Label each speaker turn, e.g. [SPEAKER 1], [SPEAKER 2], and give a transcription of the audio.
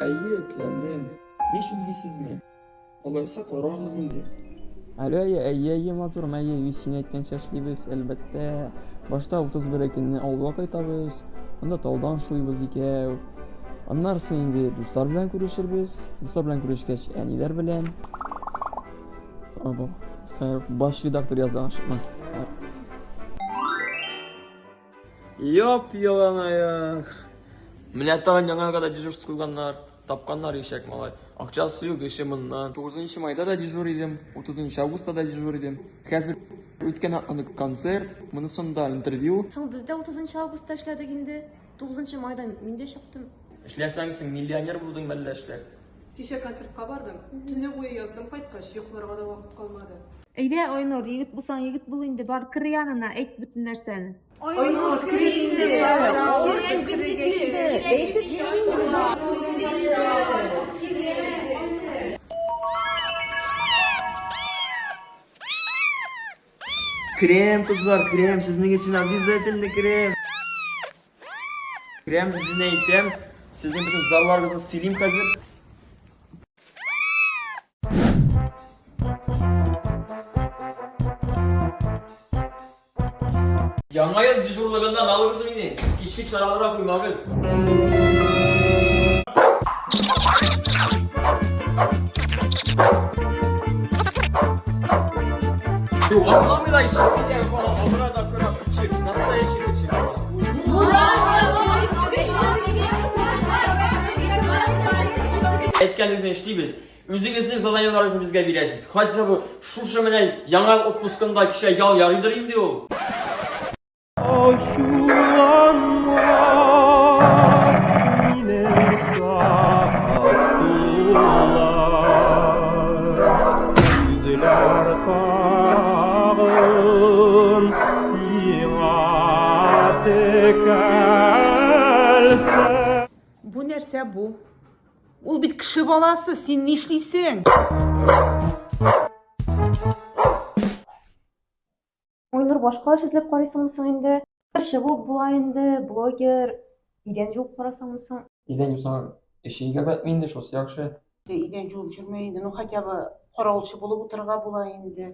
[SPEAKER 1] Etlendim. Hiç ilgisiz mi? Olaysa korarız indi.
[SPEAKER 2] Alo ayye motorum ayye весенне aytgan chashlaymiz albatta. Boshda 31 ekinni ovga qaytamiz. Unda tog'dan shuymiz ikav. Andan so'ng endi do'stlar bilan ko'rishirmiz. Do'stlar bilan ko'rishgach, anilar bilan. Abo. Bosh redaktor yazmoqchiman. Yop yalan ayak. Minnattarım yana kadar dежурство koyganlar, tapkanlar eşek malay. Akçası yok işimden. 9 mayda da dежур idim, 30 avgustda da dежур idim. Hazır o'tgan haftaning konsert, bunun sonunda intervyu.
[SPEAKER 3] So'ng bizda 30 avgustda ishladik endi. 9 mayda men de ish qildim.
[SPEAKER 2] İşlesangsin millioner buldun bella ishlar.
[SPEAKER 4] Kişe konsertga bardim. Tüne boyu yazdım, qaytqach yo'qlarga da vaqt qolmadi.
[SPEAKER 3] Eyda Oynur, yigit bo'lsang yigit bo'l endi, bar kir yanına, ayt butun narsani.
[SPEAKER 4] Oynur kirindi.
[SPEAKER 2] Krem kızlar, krem sizin için обязательно krem. Krem sizin aytdim. Sizin bütün zallarınızı sileyim hazır. Yanma yıl dежурлыгından alırız mıydı? Kişki çaralara koymalıyız. Allah'ım da işin bir diye falan abura da kırak çık. Nasıl da işin çık? Etkenizden işleyibiz. Üzünüzün zadanyalarınızı bizge bilesiz. Hadi bu şu mene yanal otpuskunda kişiye yal yarıdırayım diyor.
[SPEAKER 4] Bu nerse bu? Ул bit kişi balası, sen ne işleysin?
[SPEAKER 3] Oynur, boshqa ish izlab qaraysanmisan endi? Ishi bo'l endi, bloger, idan juvib qarasanmisan?
[SPEAKER 2] İden yusan eşeğe batmayın şosu yakşı.
[SPEAKER 4] Iden juvib жүрмейді, ну хотя бы қарауылшы болып отырға бола енді.